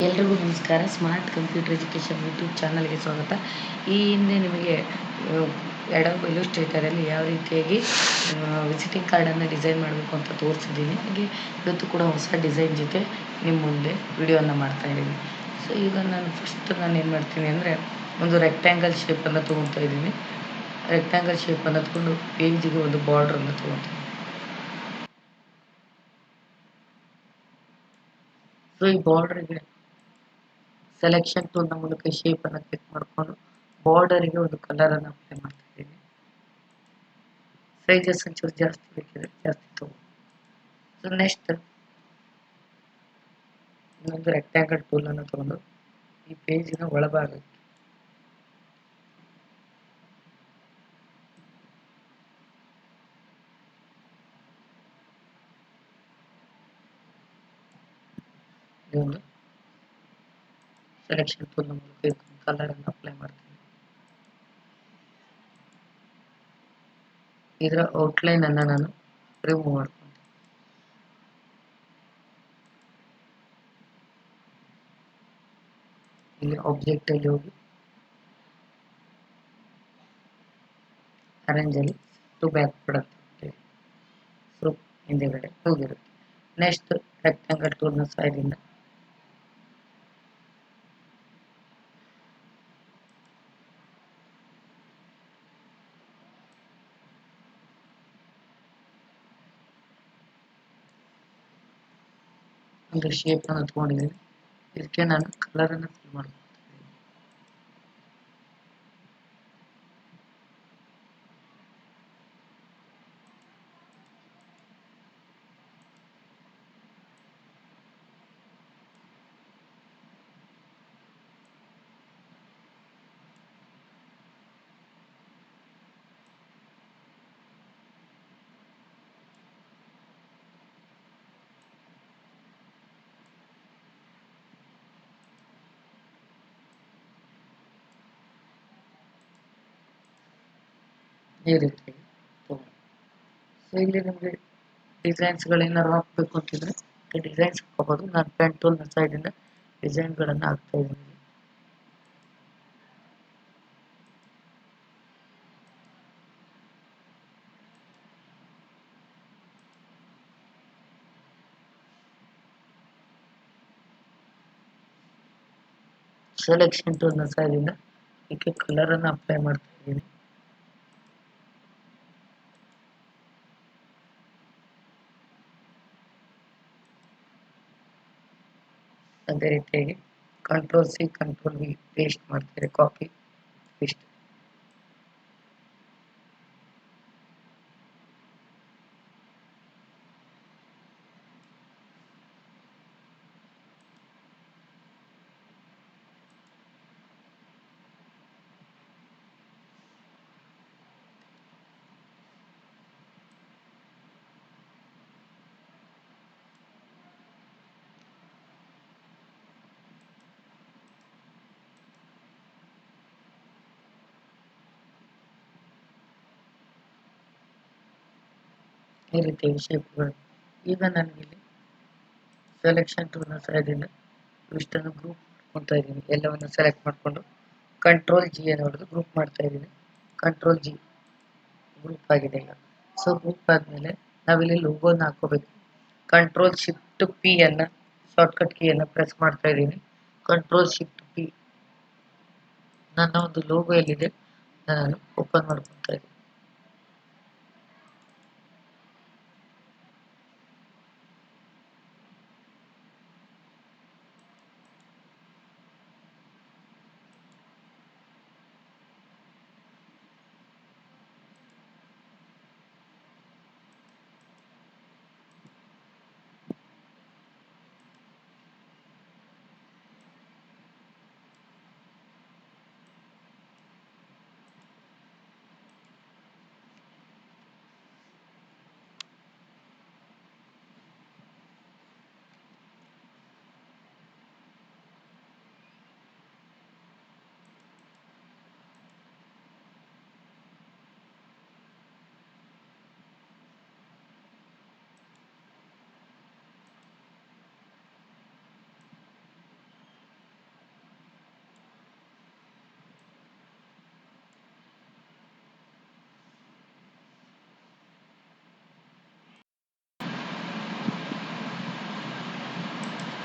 ಎಲ್ರಿಗೂ ನಮಸ್ಕಾರ. Smart computer education YouTube ಚಾನಲ್ಗೆ ಸ್ವಾಗತ. ಈ ಹಿಂದೆ ನಿಮಗೆ ಅಡೋಬ್ ಇಲ್ಲುಸ್ಟ್ರೇಟರಲ್ಲಿ ಯಾವ ರೀತಿಯಾಗಿ ವಿಸಿಟಿಂಗ್ ಕಾರ್ಡನ್ನು ಡಿಸೈನ್ ಮಾಡಬೇಕು ಅಂತ ತೋರಿಸಿದ್ದೀನಿ. ಹಾಗೆ ಇವತ್ತು ಕೂಡ ಹೊಸ ಡಿಸೈನ್ ಜೊತೆ ನಿಮ್ಮ ಮುಂದೆ ವಿಡಿಯೋನ ಮಾಡ್ತಾ ಇದ್ದೀನಿ. ಸೊ ಈಗ ನಾನು ಏನು ಮಾಡ್ತೀನಿ ಅಂದರೆ ಒಂದು ರೆಕ್ಟ್ಯಾಂಗಲ್ ಶೇಪನ್ನು ತೊಗೊತಾ ಇದ್ದೀನಿ. ರೆಕ್ಟ್ಯಾಂಗಲ್ ಶೇಪನ್ನು ತೊಗೊಂಡು ಪೇಜಿಗೆ ಒಂದು ಬಾರ್ಡ್ರನ್ನು ತೊಗೊತೀನಿ. ಸೊ ಈ ಬಾರ್ಡ್ರಿಗೆ ಸೆಲೆಕ್ಷನ್ ಟೂಲ್ನ ಮೂಲಕ ಶೇಪನ್ನು ಕ್ಲಿಕ್ ಮಾಡಿಕೊಂಡು ಬಾರ್ಡರಿಗೆ ಒಂದು ಕಲರನ್ನು ಅಪ್ಲೈ ಮಾಡ್ತಾ ಇದ್ದೀನಿ. ಸೈಜಸ್ ಒಂಚೂರು ಜಾಸ್ತಿ ಬೇಕಿದ್ರೆ ಜಾಸ್ತಿ ತಗೋ. ಸೊ ನೆಕ್ಸ್ಟ್ ಇನ್ನೊಂದು ರೆಕ್ಟ್ಯಾಂಗಲ್ ಟೂಲನ್ನು ತಗೊಂಡು ಈ ಪೇಜಿನ ಒಳಭಾಗಕ್ಕೆ ಇದೊಂದು ಸೆಲೆಕ್ಷನ್ ಟೂಲ್ನ ಮೂಲಕ ಕಲರನ್ನು ಅಪ್ಲೈ ಮಾಡ್ತೀನಿ. ಇದರ ಔಟ್ಲೈನ್ ಅನ್ನು ನಾನು ರಿಮೂವ್ ಮಾಡ್ತೀನಿ. ಇಲ್ಲಿ ಆಬ್ಜೆಕ್ಟ್ ಅಲ್ಲಿ ಹೋಗಿ ಅರೇಂಜ್ ಅಲ್ಲಿ ಟು ಬ್ಯಾಕ್ ಪ್ರಾಡಕ್ಟ್ ಸೊ ಹಿಂದೆಗಡೆ ಹೋಗಿರುತ್ತೆ. ನೆಕ್ಸ್ಟ್ ರೆಕ್ಟ್ಯಾಂಗಲ್ ಟೂಲ್ನ ಸಹಾಯದಿಂದ ಒಂದು ಶೇಪ್ ಅನ್ನು ತಗೊಂಡಿದ್ದೀನಿ. ಇದಕ್ಕೆ ನಾನು ಕಲರನ್ನು ಫಿಲ್ ಮಾಡ್ತೀನಿ. ಈ ರೀತಿ ತಗೊಂಡು ಸೊ ಇಲ್ಲಿ ನಿಮಗೆ ಡಿಸೈನ್ಸ್ಗಳೇನಾದ್ರು ಹಾಕಬೇಕು ಅಂತಿದ್ರೆ ಡಿಸೈನ್ಸ್ ಹಾಕೋಬೋದು. ನಾನು ಪೆನ್ ಟೂಲ್ನ ಸೈಡಿಂದ ಡಿಸೈನ್ಗಳನ್ನು ಹಾಕ್ತಾ ಇದ್ದೀನಿ. ಸೆಲೆಕ್ಷನ್ ಟೂಲ್ನ ಸಹಾಯದಿಂದ ಇದಕ್ಕೆ ಕಲರನ್ನು ಅಪ್ಲೈ ಮಾಡ್ತಾ ಇದ್ದೀನಿ. ಅದೇ ರೀತಿಯಾಗಿ control C control V paste ಮಾಡ್ತಾರೆ. Copy paste. ಈ ರೀತಿಯ ಶೇಪ್ಗಳು. ಈಗ ನನಗಿಲ್ಲಿ ಸೆಲೆಕ್ಷನ್ ಟೂಲ್ನ ಸಹಾಯದಿಂದ ಇಷ್ಟನ್ನು ಗ್ರೂಪ್ ಮಾಡ್ಕೊತಾ ಇದ್ದೀನಿ. ಎಲ್ಲವನ್ನು ಸೆಲೆಕ್ಟ್ ಮಾಡಿಕೊಂಡು ಕಂಟ್ರೋಲ್ ಜಿ ಅನ್ನು ಹೊಡೆದು ಗ್ರೂಪ್ ಮಾಡ್ತಾ ಇದ್ದೀನಿ. ಕಂಟ್ರೋಲ್ ಜಿ ಗ್ರೂಪ್ ಆಗಿದೆ ಈಗ. ಸೊ ಗ್ರೂಪ್ ಆದಮೇಲೆ ನಾವಿಲ್ಲಿ ಲೋಗೋನ ಹಾಕೋಬೇಕು. ಕಂಟ್ರೋಲ್ ಶಿಫ್ಟ್ ಪಿ ಅನ್ನ ಶಾರ್ಟ್ಕಟ್ ಕೀಯನ್ನು ಪ್ರೆಸ್ ಮಾಡ್ತಾ ಇದ್ದೀನಿ. ಕಂಟ್ರೋಲ್ ಶಿಫ್ಟ್ ಪಿ ನನ್ನ ಒಂದು ಲೋಗೋ ಎಲ್ಲಿದೆ ನಾನು ಓಪನ್ ಮಾಡ್ಕೊತಾ ಇದ್ದೀನಿ.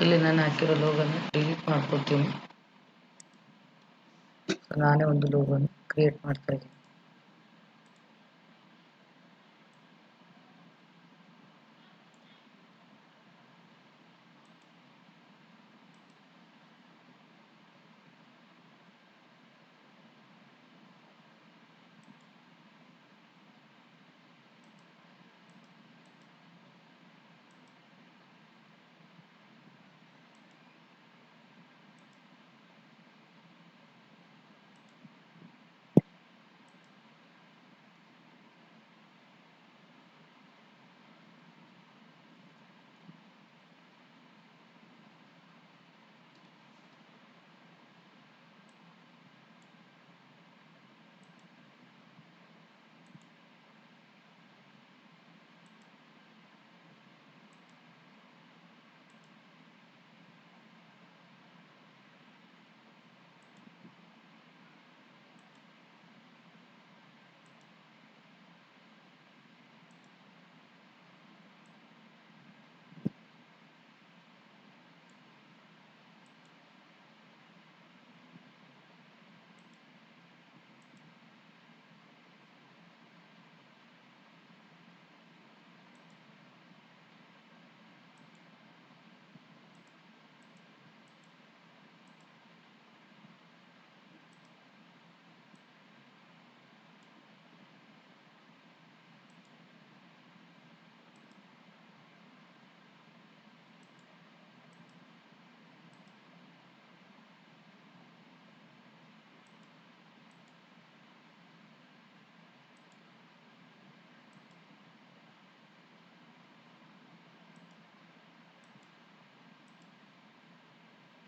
ಇಲ್ಲಿ ನಾನು ಹಾಕಿರೋ ಲೋಗೋನ ಡಿಲೀಟ್ ಮಾಡ್ಕೊತೀನಿ. ನಾನೇ ಒಂದು ಲೋಗೋನ ಕ್ರಿಯೇಟ್ ಮಾಡ್ತಾ ಇದ್ದೀನಿ.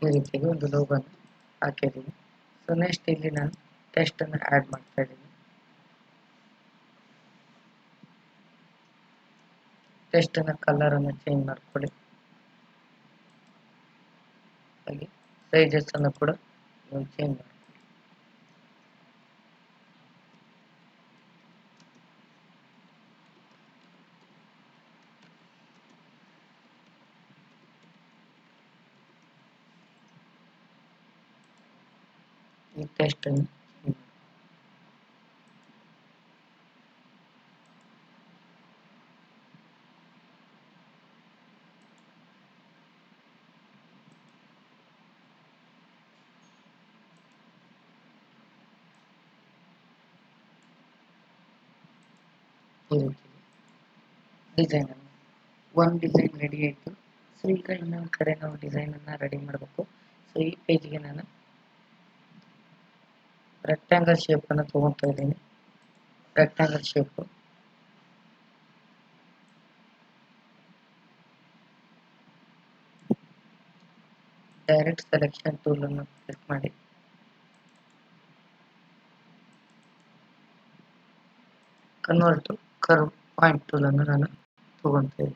ಈ ರೀತಿಯಾಗಿ ಒಂದು ಲೋಗೋನ ಹಾಕಿದ್ದೀನಿ. ಸೊ ನೆಕ್ಸ್ಟ್ ಇಲ್ಲಿ ನಾನು ಟೆಸ್ಟ್ ಅನ್ನು ಆಡ್ ಮಾಡ್ತಾ ಇದ್ದೀನಿ. ಟೆಸ್ಟ್ ಅನ್ನ ಕಲರ್ ಅನ್ನು ಚೇಂಜ್ ಮಾಡ್ಕೊಳ್ಳಿ. ಹಾಗೆ ಸೈಜಸ್ ಅನ್ನು ಕೂಡ ನೀವು ಚೇಂಜ್ ಮಾಡಿ. ಈ ಟೆಸ್ಟ್ ಅನ್ನು ಈ ರೀತಿ ಡಿಸೈನ್ ಅನ್ನು ಒಂದು ಡಿಸೈನ್ ರೆಡಿ ಆಯಿತು. ಸೊ ಈಗ ಇನ್ನೊಂದು ಕಡೆ ನಾವು ಡಿಸೈನ್ ಅನ್ನ ರೆಡಿ ಮಾಡಬೇಕು. ಸೊ ಈ ಪೇಜ್ಗೆ ನಾನು ರೆಕ್ಟ್ಯಾಂಗಲ್ ಶೇಪ್ ಅನ್ನು ತಗೊಳ್ತಾ ಇದ್ದೀನಿ. Rectangle shape direct selection tool ಅನ್ನು ಕ್ಲಿಕ್ ಮಾಡಿ convert to curve point tool ಅನ್ನು ನಾನು ತಗೊಳ್ತೇನೆ.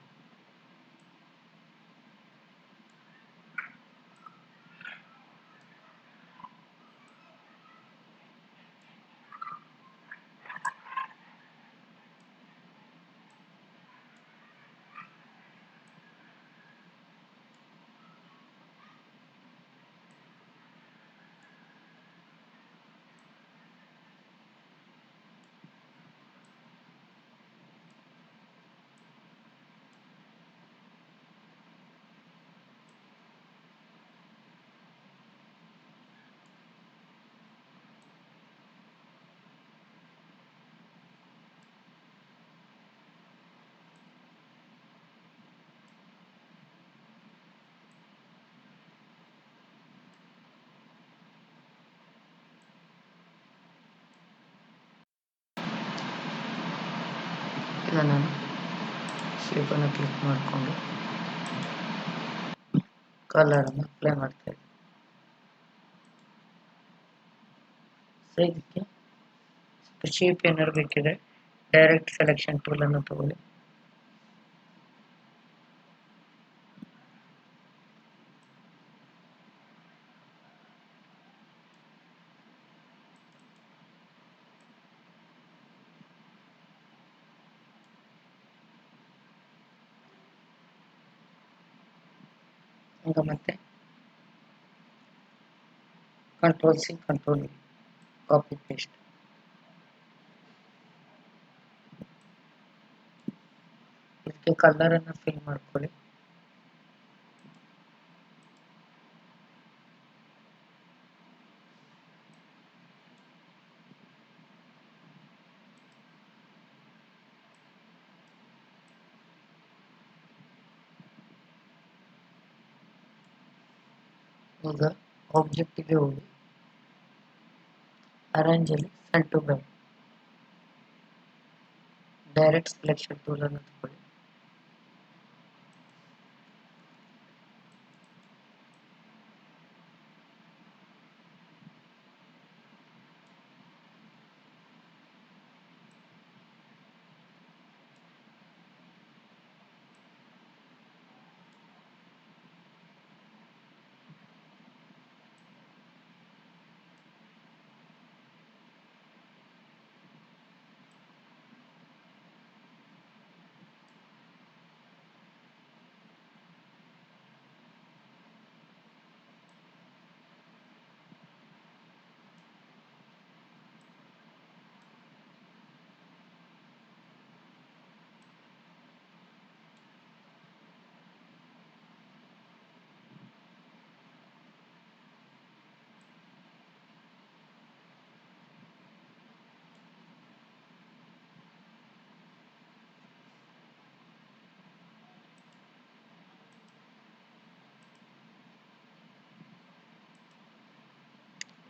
ಈಗ ನಾನು ಶೇಪ್ ಅನ್ನು ಕ್ಲಿಕ್ ಮಾಡಿಕೊಂಡು ಕಲರ್ ಅನ್ನು ಅಪ್ಲೈ ಮಾಡ್ತಾ ಇದ್ದೀನಿ. ಸೊ ಇದಕ್ಕೆ ಶೇಪ್ ಏನಾದ್ರು ಬೇಕಿದ್ರೆ ಡೈರೆಕ್ಟ್ ಸೆಲೆಕ್ಷನ್ ಟೂಲ್ ಅನ್ನು ತಗೊಳ್ಳಿ. ಈಗ ಮತ್ತೆ control C control copy paste. ಇದಕ್ಕೆ ಕಲರ್ ಅನ್ನು ಫಿಲ್ ಮಾಡ್ಕೊಳ್ಳಿ. ಈಗ ಆಬ್ಜೆಕ್ಟಿಗೆ ಹೋಗಿ ಅರೇಂಜ್ ಅಲ್ಲಿ send to back direct selection tool ಅನ್ನು ತಗೊಳ್ಳಿ.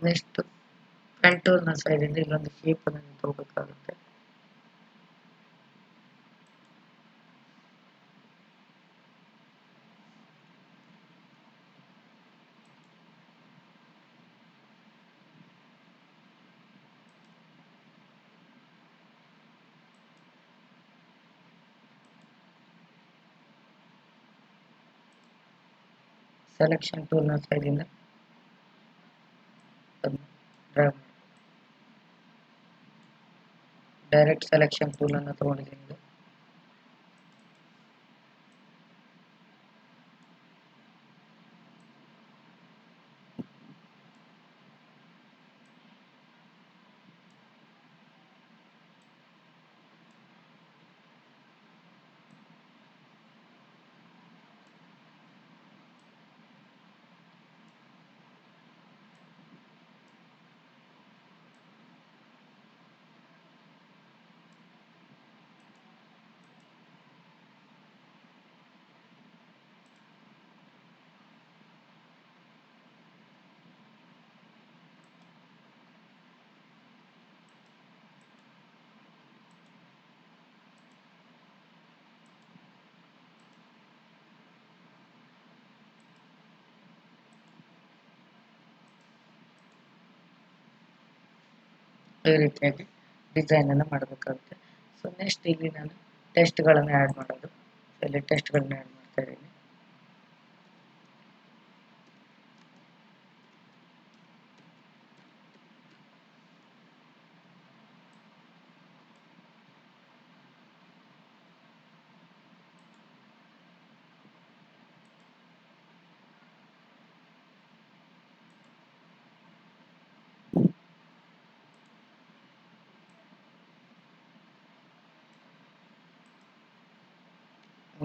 ನೆಕ್ಸ್ಟ್ ಪೆನ್ ಟೂಲ್ ನ ಸೈಡ್ ಇಂದ ಇಲ್ಲೊಂದು ಶೇಪ್ ಅನ್ನು ತಗೋಬೇಕಾಗುತ್ತೆ. ಸೆಲೆಕ್ಷನ್ ಟೂಲ್ ನ ಸೈಡ್ ಇಂದ ಡ್ರ್ಯಾಗ್ ಮಾಡಿ. ಡೈರೆಕ್ಟ್ ಸೆಲೆಕ್ಷನ್ ಟೂಲ್ ಅನ್ನು ತಗೊಂಡಿದ್ದೀನಿ. ಈ ರೀತಿಯಾಗಿ ಡಿಸೈನ್ ಅನ್ನು ಮಾಡಬೇಕಾಗುತ್ತೆ. ಸೊ ನೆಕ್ಸ್ಟ್ ಇಲ್ಲಿ ನಾನು ಟೆಸ್ಟ್ಗಳನ್ನು ಆ್ಯಡ್ ಮಾಡೋದು. ಇಲ್ಲಿ ಟೆಸ್ಟ್ಗಳನ್ನ ಆ್ಯಡ್ ಮಾಡ್ತಾ ಇದ್ದೀನಿ.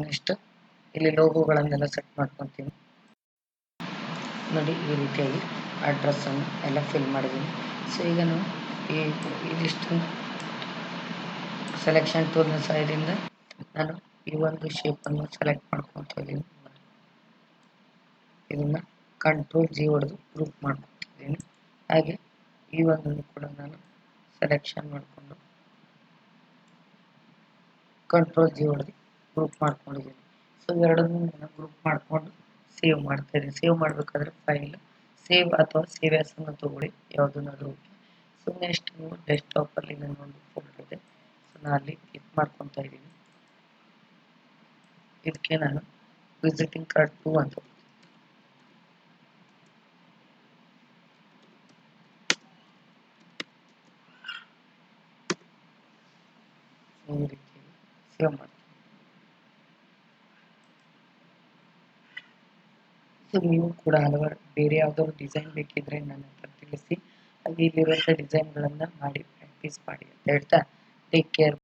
ನೆಕ್ಸ್ಟ್ ಇಲ್ಲಿ ಲೋಗೋಗಳನ್ನೆಲ್ಲ ಸೆಟ್ ಮಾಡ್ಕೊತೀನಿ. ನೋಡಿ ಈ ರೀತಿಯಾಗಿ ಅಡ್ರೆಸ್ ಅನ್ನು ಎಲ್ಲ ಫಿಲ್ ಮಾಡಿದ್ದೀನಿ. ಸೊ ಈಗ ನಾವು ಇದಿಷ್ಟು ಸೆಲೆಕ್ಷನ್ ಟೂಲ್ನ ಸೈಡಿಂದ ನಾನು ಈ ಒಂದು ಶೇಪನ್ನು ಸೆಲೆಕ್ಟ್ ಮಾಡ್ಕೊತಾ ಇದ್ದೀನಿ. ಇದನ್ನು ಕಂಟ್ರೋಲ್ ಜಿ ಹೊಡೆದು ಗ್ರೂಪ್ ಮಾಡ್ಕೊತಾ ಇದ್ದೀನಿ. ಹಾಗೆ ಈ ಒಂದನ್ನು ಕೂಡ ನಾನು ಸೆಲೆಕ್ಷನ್ ಮಾಡಿಕೊಂಡು ಕಂಟ್ರೋಲ್ ಜಿ ಹೊಡೆದು ಗ್ರೂಪ್ ಮಾಡ್ಕೊಂಡಿದ್ದೀನಿ. ಸೊ ಎರಡನ್ನೂ ನಾನು ಗ್ರೂಪ್ ಮಾಡಿಕೊಂಡು ಸೇವ್ ಮಾಡ್ತಾ ಇದ್ದೀನಿ. ಸೇವ್ ಮಾಡಬೇಕಾದ್ರೆ ಫೈಲ್ ಸೇವ್ ಅಥವಾ ಸೇವ್ ಆಸ್ ಅನ್ನು ತಗೊಳ್ಳಿ, ಯಾವುದನ್ನಾದರೂ ಓಕೆ. ಸೊ ನೆಕ್ಸ್ಟ್ ನೀವು ಡೆಸ್ಕ್ಟಾಪಲ್ಲಿ ನನ್ನೊಂದು ಫೋಲ್ಡರ್ ಇದೆ. ಸೊ ನಾನು ಅಲ್ಲಿ ಕ್ಲಿಕ್ ಮಾಡ್ಕೊತಾ ಇದ್ದೀನಿ. ಇದಕ್ಕೆ ನಾನು ವಿಸಿಟಿಂಗ್ ಕಾರ್ಡ್ 2 ಅಂತ ಈ ರೀತಿ ಸೇವ್ ಮಾಡ್ತೀನಿ. ಸೊ ನೀವು ಕೂಡ ಹಲವಾರು ಬೇರೆ ಯಾವುದಾದ್ರು ಡಿಸೈನ್ ಬೇಕಿದ್ರೆ ನನ್ನ ಹತ್ರ ತಿಳಿಸಿ, ಅಲ್ಲಿ ಇಲ್ಲಿರುವಂಥ ಡಿಸೈನ್ಗಳನ್ನು ಮಾಡಿ ಪ್ರಾಕ್ಟೀಸ್ ಮಾಡಿ ಅಂತ ಹೇಳ್ತಾ ಟೇಕ್ ಕೇರ್.